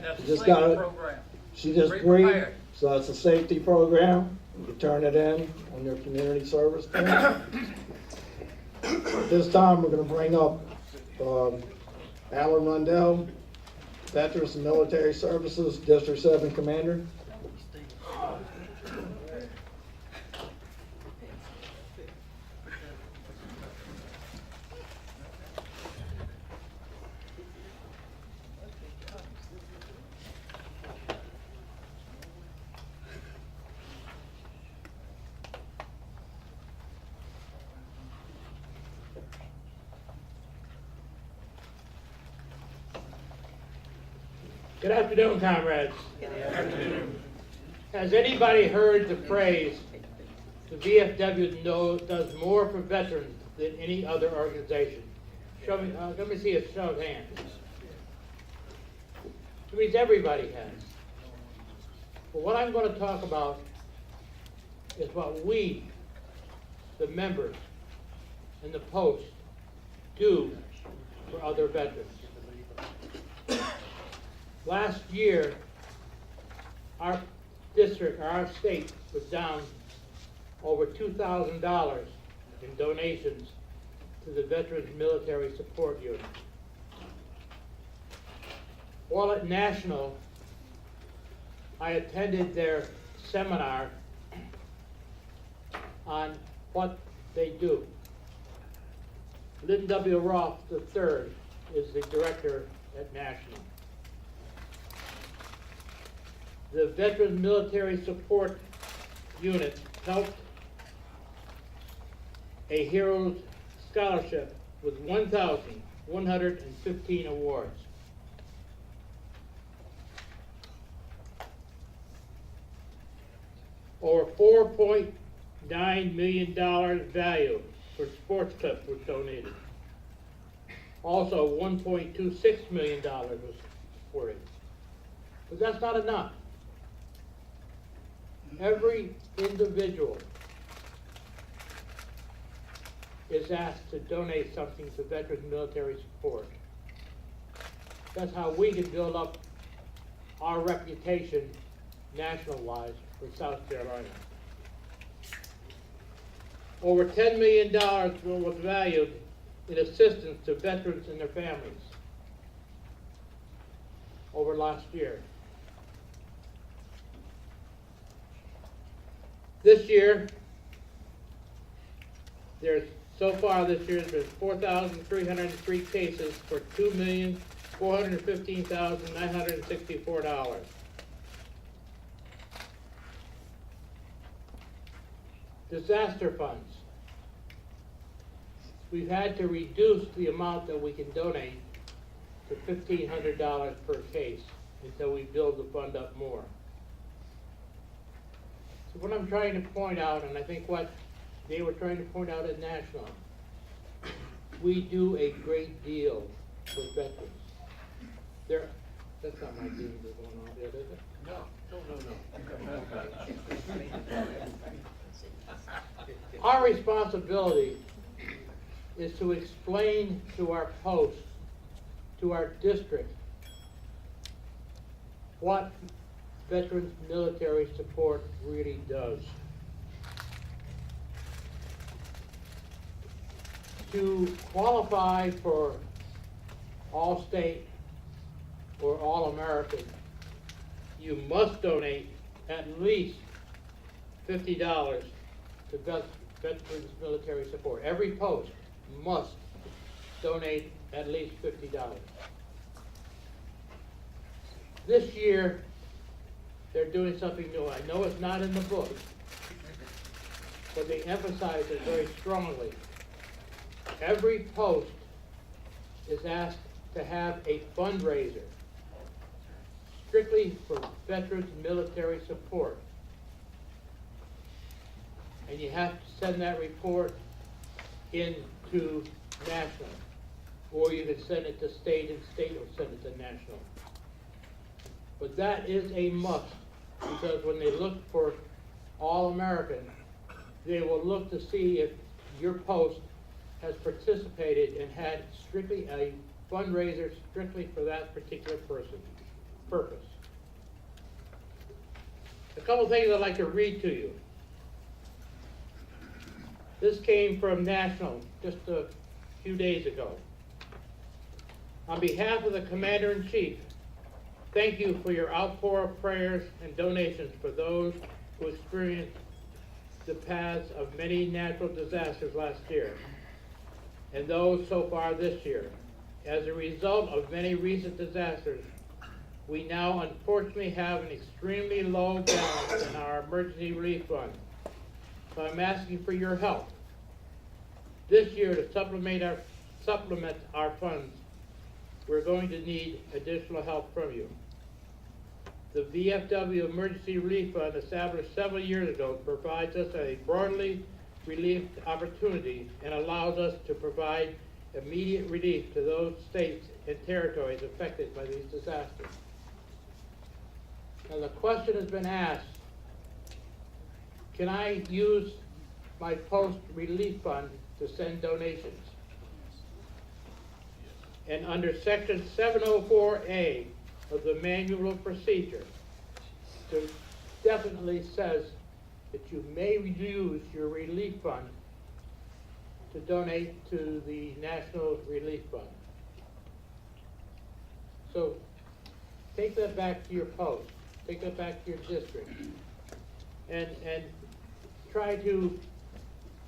That's You a just safety gotta- program. She just Be agreed, prepared. so it's a safety program. You turn it in on your community service plan. This time, we're gonna bring up Alan Rundell, Veterans and Military Services, District 7 Commander. Good afternoon, comrades. Has anybody heard the phrase, the VFW does more for veterans than any other organization? Show me, let me see a show of hands. It means everybody has. But what I'm going to talk about is what we, the members and the post, do for other veterans. Last year, our district, or our state, was down over $2,000 in donations to the Veterans Military Support Unit. While at National, I attended their seminar on what they do. Lynn W. Roth III is the director at National. The Veterans Military Support Unit helped a Heroes Scholarship with 1,115 awards. Over $4.9 million value for sports clips was donated. Also, $1.26 million was supported. But that's not enough. Every individual is asked to donate something to Veterans Military Support. That's how we can build up our reputation national-wise for South Carolina. Over $10 million was valued in assistance to veterans and their families over last year. This year, so far this year, there's 4,303 cases for $2,415,964. Disaster funds. We've had to reduce the amount that we can donate to $1,500 per case until we build the fund up more. So what I'm trying to point out, and I think what they were trying to point out at National, we do a great deal for veterans. That's not my beans that are going on there, is it? No. Our responsibility is to explain to our post, to our district, what Veterans Military Support really does. To qualify for All-State or All-American, you must donate at least $50 to Veterans Military Support. Every post must donate at least $50. This year, they're doing something new. I know it's not in the book, but they emphasize it very strongly. Every post is asked to have a fundraiser strictly for Veterans Military Support. And you have to send that report into National, or you can send it to state, and state will send it to National. But that is a must, because when they look for All-American, they will look to see if your post has participated and had strictly a fundraiser strictly for that particular person. purpose. A couple things I'd like to read to you. This came from National just a few days ago. On behalf of the Commander-in-Chief, thank you for your outpour of prayers and donations for those who experienced the paths of many natural disasters last year, and those so far this year. As a result of many recent disasters, we now unfortunately have an extremely low balance in our emergency relief fund. So I'm asking for your help this year to supplement our funds. We're going to need additional help from you. The VFW Emergency Relief Fund, established several years ago, provides us a broadly relieved opportunity and allows us to provide immediate relief to those states and territories affected by these disasters. Now the question has been asked, can I use my post-relief fund to send donations? And under section 704A of the manual of procedure, it definitely says that you may use your relief fund to donate to the National Relief Fund. So take that back to your post, take that back to your district, and try to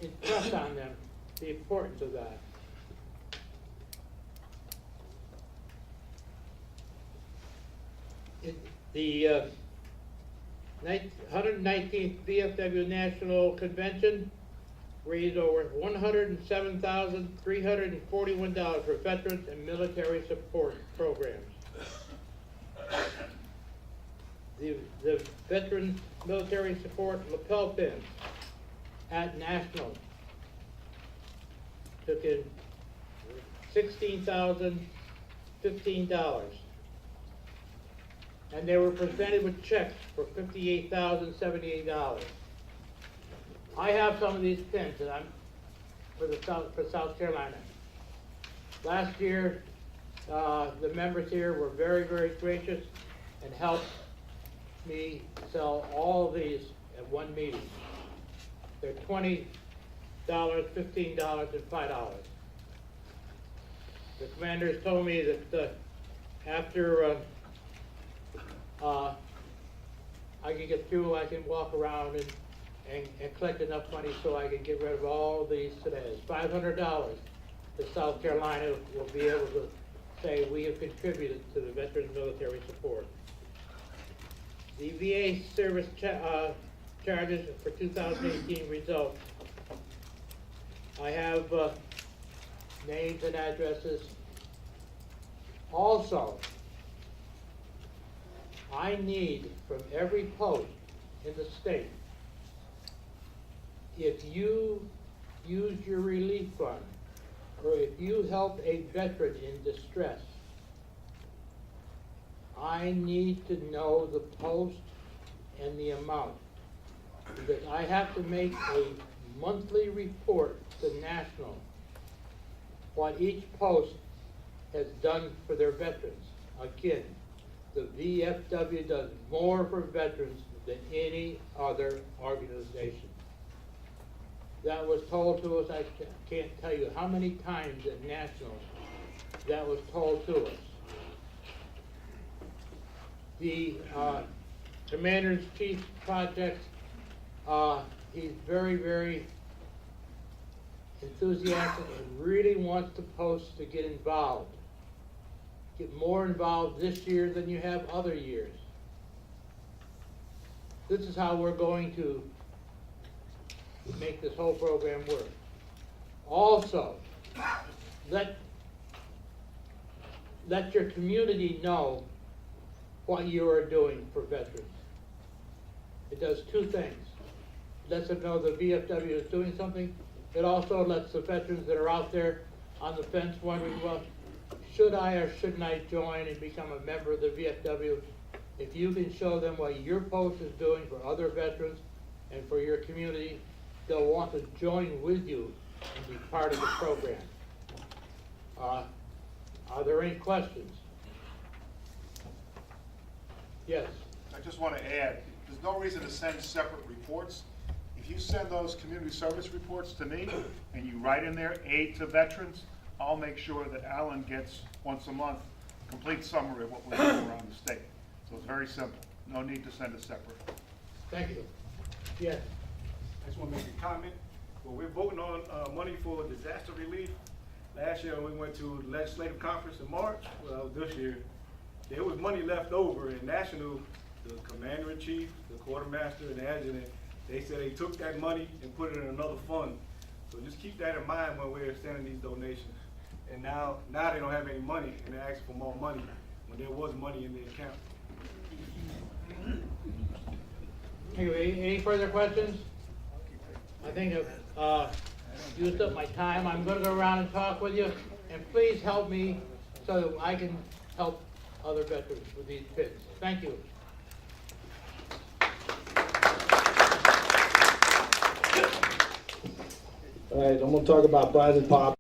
impress on them the importance of that. The 119th VFW National Convention raised over $107,341 for veterans and military support programs. The Veterans Military Support lapel pins at National took in $16,015. And they were presented with checks for $58,078. I have some of these pins, and I'm for South Carolina. Last year, the members here were very, very gracious and helped me sell all of these at one meeting. They're $20, $15, and $5. The commanders told me that after I can get through, I can walk around and collect enough money so I can get rid of all these today. It's $500 that South Carolina will be able to say we have contributed to the Veterans Military Support. The VA service charges for 2018 results. I have names and addresses. Also, I need from every post in the state, if you use your relief fund, or if you help a veteran in distress, I need to know the post and the amount, because I have to make a monthly report to National what each post has done for their veterans. Again, the VFW does more for veterans than any other organization. That was told to us, I can't tell you how many times at National that was told to us. The Commander-in-Chief project, he's very, very enthusiastic and really wants the post to get involved. Get more involved this year than you have other years. This is how we're going to make this whole program work. Also, let your community know what you are doing for veterans. It does two things. It lets them know the VFW is doing something. It also lets the veterans that are out there on the fence wondering, well, should I or shouldn't I join and become a member of the VFW? If you can show them what your post is doing for other veterans and for your community, they'll want to join with you and be part of the program. Are there any questions? Yes. I just want to add, there's no reason to send separate reports. If you send those community service reports to me and you write in there aid to veterans, I'll make sure that Alan gets once a month complete summary of what we're doing around the state. So it's very simple. No need to send it separate. Thank you. Yes. I just want to make a comment. Well, we're voting on money for disaster relief. Last year, we went to the legislative conference in March. Well, this year, there was money left over in national. The commander-in-chief, the quartermaster, and the adjutant, they said they took that money and put it in another fund. So just keep that in mind when we're sending these donations. And now they don't have any money, and they're asking for more money when there was money in the account. Anyway, any further questions? I think I've used up my time. I'm gonna go around and talk with you, and please help me so that I can help other veterans with these bids. Thank you. All right, I'm gonna talk about private property.